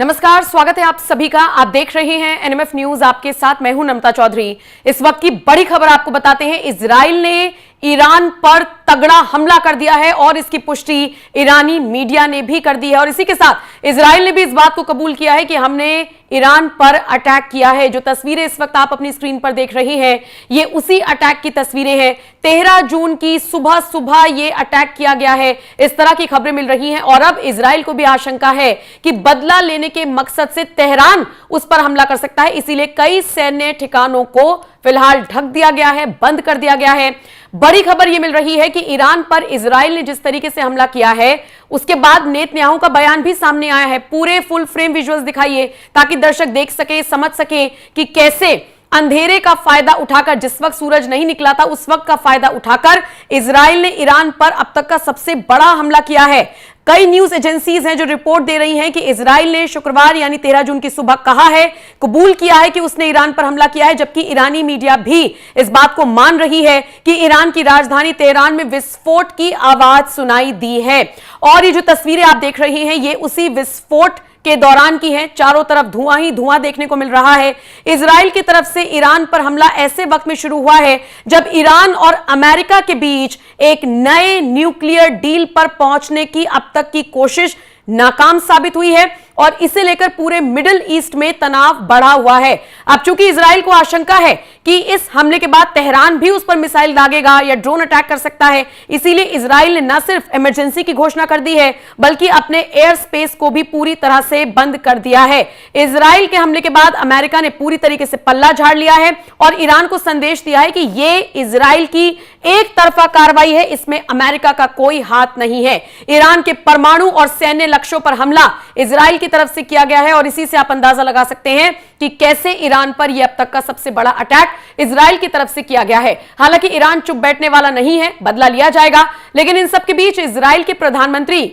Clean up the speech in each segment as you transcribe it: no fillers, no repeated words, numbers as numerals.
नमस्कार, स्वागत है आप सभी का। आप देख रहे हैं एनएमएफ न्यूज। आपके साथ मैं हूं नम्रता चौधरी। इस वक्त की बड़ी खबर आपको बताते हैं। इजराइल ने ईरान पर तगड़ा हमला कर दिया है और इसकी पुष्टि ईरानी मीडिया ने भी कर दी है। और इसी के साथ इजराइल ने भी इस बात को कबूल किया है कि हमने ईरान पर अटैक किया है। जो तस्वीरें इस वक्त आप अपनी स्क्रीन पर देख रहे हैं, ये उसी अटैक की तस्वीरें हैं। 13 जून की सुबह सुबह ये अटैक किया गया है, इस तरह की खबरें मिल रही हैं। और अब इजराइल को भी आशंका है कि बदला लेने के मकसद से तेहरान उस पर हमला कर सकता है, इसीलिए कई सैन्य ठिकानों को फिलहाल ढक दिया गया है, बंद कर दिया गया है। बड़ी खबर यह मिल रही है कि ईरान पर इजराइल ने जिस तरीके से हमला किया है, उसके बाद नेतन्याहू का बयान भी सामने आया है। पूरे फुल फ्रेम विजुअल्स दिखाइए ताकि दर्शक देख सके, समझ सके कि कैसे अंधेरे का फायदा उठाकर, जिस वक्त सूरज नहीं निकला था उस वक्त का फायदा उठाकर इजराइल ने ईरान पर अब तक का सबसे बड़ा हमला किया है। कई न्यूज एजेंसीज हैं जो रिपोर्ट दे रही हैं कि इजराइल ने शुक्रवार यानी 13 जून की सुबह कहा है, कबूल किया है कि उसने ईरान पर हमला किया है, जबकि ईरानी मीडिया भी इस बात को मान रही है कि ईरान की राजधानी तेहरान में विस्फोट की आवाज सुनाई दी है। और ये जो तस्वीरें आप देख रहे हैं, ये उसी विस्फोट के दौरान की है। चारों तरफ धुआं ही धुआं देखने को मिल रहा है। इजराइल की तरफ से ईरान पर हमला ऐसे वक्त में शुरू हुआ है जब ईरान और अमेरिका के बीच एक नए न्यूक्लियर डील पर पहुंचने की अब तक की कोशिश नाकाम साबित हुई है और इसे लेकर पूरे मिडिल ईस्ट में तनाव बढ़ा हुआ है। अब चूंकि इजराइल को आशंका है कि इस हमले के बाद तेहरान भी उस पर मिसाइल दागेगा या ड्रोन अटैक कर सकता है, इसीलिए इजराइल ने न सिर्फ इमरजेंसी की घोषणा कर दी है बल्कि अपने एयर स्पेस को भी पूरी तरह से बंद कर दिया है। इजराइल के हमले के बाद अमेरिका ने पूरी तरीके से पल्ला झाड़ लिया है और ईरान को संदेश दिया है कि यह इजराइल की एक तरफा कार्रवाई है, इसमें अमेरिका का कोई हाथ नहीं है। ईरान के परमाणु और सैन्य लक्ष्यों पर हमला इजराइल की तरफ से किया गया है और इसी से आप अंदाजा लगा सकते हैं कि कैसे ईरान पर यह अब तक का सबसे बड़ा अटैक इजराइल की तरफ से किया गया है। हालांकि ईरान चुप बैठने वाला नहीं है, बदला लिया जाएगा। लेकिन इन सब के बीच इजराइल के प्रधानमंत्री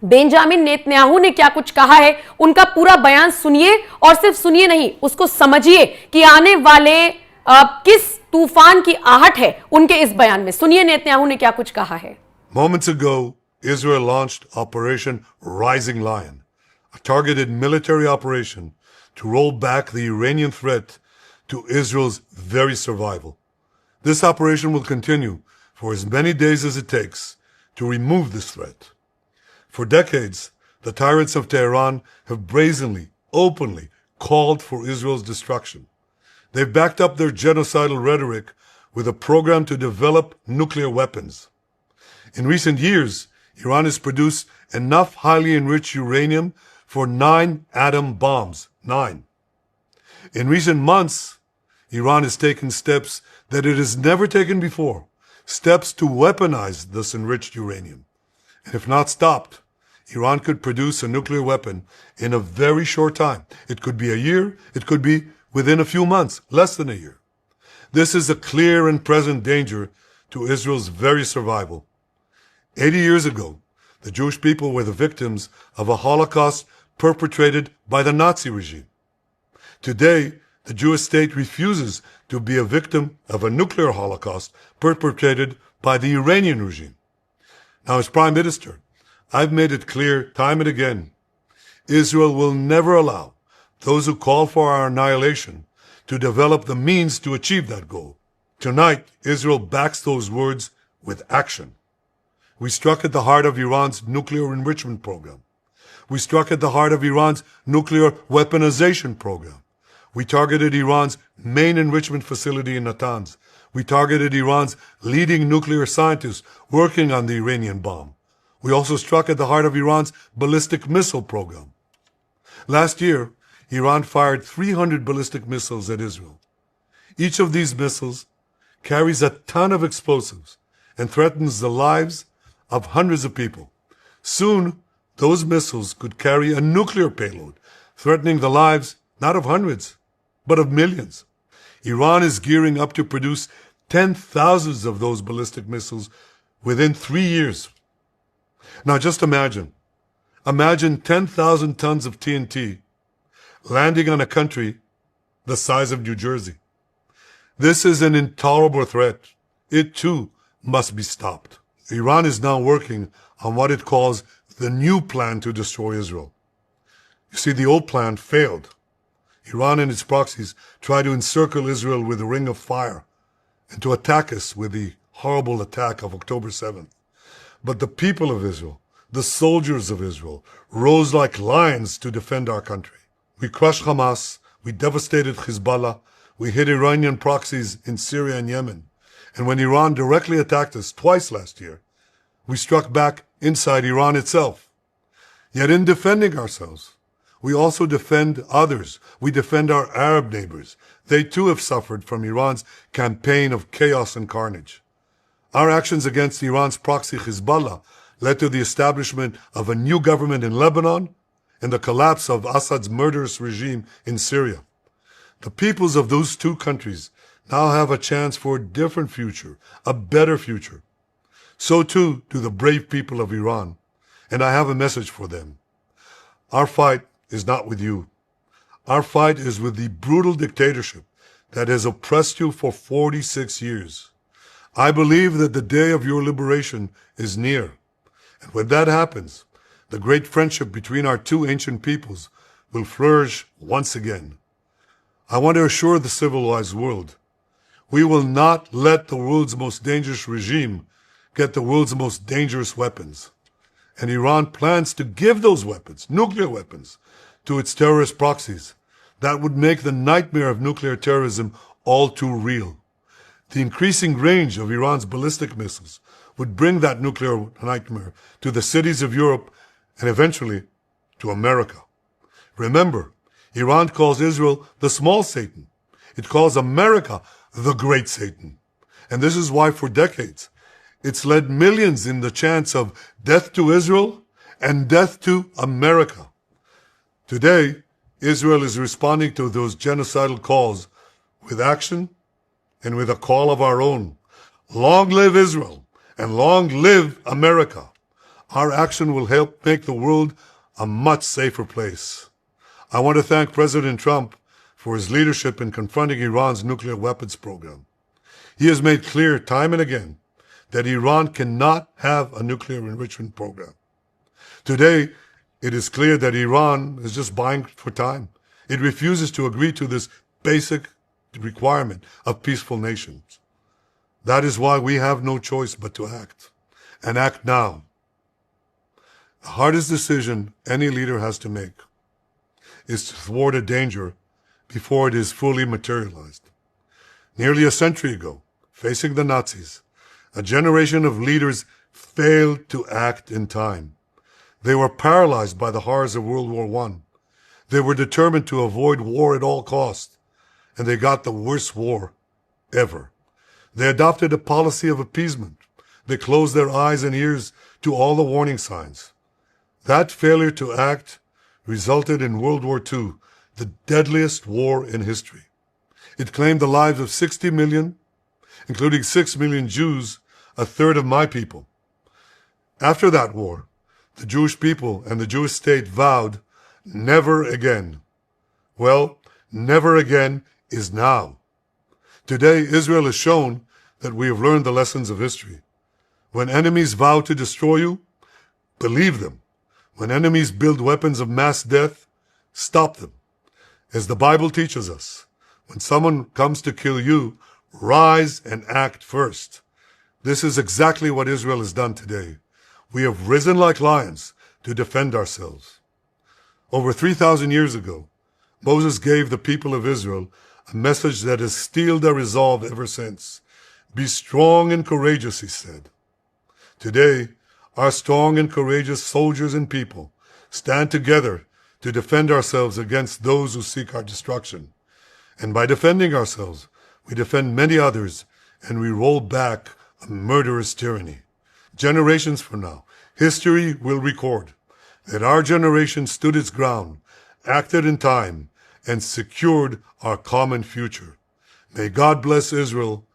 बेंजामिन नेतन्याहू ने क्या कुछ कहा है, उनका पूरा बयान सुनिए और सिर्फ सुनिए नहीं, उसको समझिए कि आने वाले किस तूफान की आहट है उनके इस बयान में। सुनिए नेतन्याहू ने क्या कुछ कहा है। Moments ago, Israel launched Operation Rising Lion, a targeted military operation to roll back the Iranian threat to Israel's very survival. This operation will continue for as many days as it takes to remove this threat. For decades, the tyrants of Tehran have brazenly, openly called for Israel's destruction. They've backed up their genocidal rhetoric with a program to develop nuclear weapons. In recent years, Iran has produced enough highly enriched uranium for 9 atom bombs. 9. In recent months, Iran has taken steps that it has never taken before, steps to weaponize this enriched uranium. And if not stopped, Iran could produce a nuclear weapon in a very short time. It could be a year, it could be within a few months, less than a year. This is a clear and present danger to Israel's very survival. 80 years ago, the Jewish people were the victims of a Holocaust perpetrated by the Nazi regime. Today, the Jewish state refuses to be a victim of a nuclear Holocaust perpetrated by the Iranian regime. Now, as Prime Minister, I've made it clear time and again, Israel will never allow those who call for our annihilation to develop the means to achieve that goal. Tonight, Israel backs those words with action. We struck at the heart of Iran's nuclear enrichment program. We struck at the heart of Iran's nuclear weaponization program. We targeted Iran's main enrichment facility in Natanz. We targeted Iran's leading nuclear scientists working on the Iranian bomb. We also struck at the heart of Iran's ballistic missile program. Last year, Iran fired 300 ballistic missiles at Israel. Each of these missiles carries a ton of explosives and threatens the lives of hundreds of people. Soon, those missiles could carry a nuclear payload, threatening the lives not of hundreds, but of millions. Iran is gearing up to produce 10,000s of those ballistic missiles within 3 years. Now just imagine 10,000 tons of TNT landing on a country the size of New Jersey. This is an intolerable threat. It too must be stopped. Iran is now working on what it calls the new plan to destroy Israel. You see, the old plan failed. Iran and its proxies tried to encircle Israel with a ring of fire and to attack us with the horrible attack of October 7th. But the people of Israel, the soldiers of Israel, rose like lions to defend our country. We crushed Hamas, we devastated Hezbollah, we hit Iranian proxies in Syria and Yemen. And when Iran directly attacked us twice last year, we struck back inside Iran itself. Yet in defending ourselves, we also defend others. We defend our Arab neighbors. They too have suffered from Iran's campaign of chaos and carnage. Our actions against Iran's proxy Hezbollah led to the establishment of a new government in Lebanon and the collapse of Assad's murderous regime in Syria. The peoples of those two countries now have a chance for a different future, a better future. So too do the brave people of Iran, and I have a message for them. Our fight is not with you. Our fight is with the brutal dictatorship that has oppressed you for 46 years. I believe that the day of your liberation is near. And when that happens, the great friendship between our two ancient peoples will flourish once again. I want to assure the civilized world, we will not let the world's most dangerous regime get the world's most dangerous weapons. And Iran plans to give those weapons, nuclear weapons, to its terrorist proxies. That would make the nightmare of nuclear terrorism all too real. The increasing range of Iran's ballistic missiles would bring that nuclear nightmare to the cities of Europe and eventually to America. Remember, Iran calls Israel the small Satan. It calls America the great Satan. And this is why for decades, it's led millions in the chants of death to Israel and death to America. Today, Israel is responding to those genocidal calls with action and with a call of our own. Long live Israel and long live America. Our action will help make the world a much safer place. I want to thank President Trump for his leadership in confronting Iran's nuclear weapons program. He has made clear time and again that Iran cannot have a nuclear enrichment program. Today, it is clear that Iran is just buying for time. It refuses to agree to this basic requirement of peaceful nations. That is why we have no choice but to act, and act now. The hardest decision any leader has to make is to thwart a danger before it is fully materialized. Nearly a century ago, facing the Nazis, a generation of leaders failed to act in time. They were paralyzed by the horrors of World War I. They were determined to avoid war at all costs, and they got the worst war ever. They adopted a policy of appeasement. They closed their eyes and ears to all the warning signs. That failure to act resulted in World War II, the deadliest war in history. It claimed the lives of 60 million, including 6 million Jews, a third of my people. After that war, the Jewish people and the Jewish state vowed, never again. Well, never again is now. Today, Israel has shown that we have learned the lessons of history. When enemies vow to destroy you, believe them. When enemies build weapons of mass death, stop them. As the Bible teaches us, when someone comes to kill you, rise and act first. This is exactly what Israel has done today. We have risen like lions to defend ourselves. Over 3,000 years ago, Moses gave the people of Israel a message that has steeled their resolve ever since. Be strong and courageous, he said. Today, our strong and courageous soldiers and people stand together to defend ourselves against those who seek our destruction. And by defending ourselves, we defend many others, and we roll back a murderous tyranny. Generations from now, history will record that our generation stood its ground, acted in time, and secured our common future. May God bless Israel.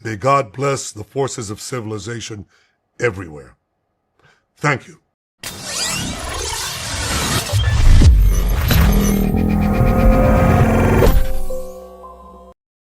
May God bless the forces of civilization everywhere. Thank you.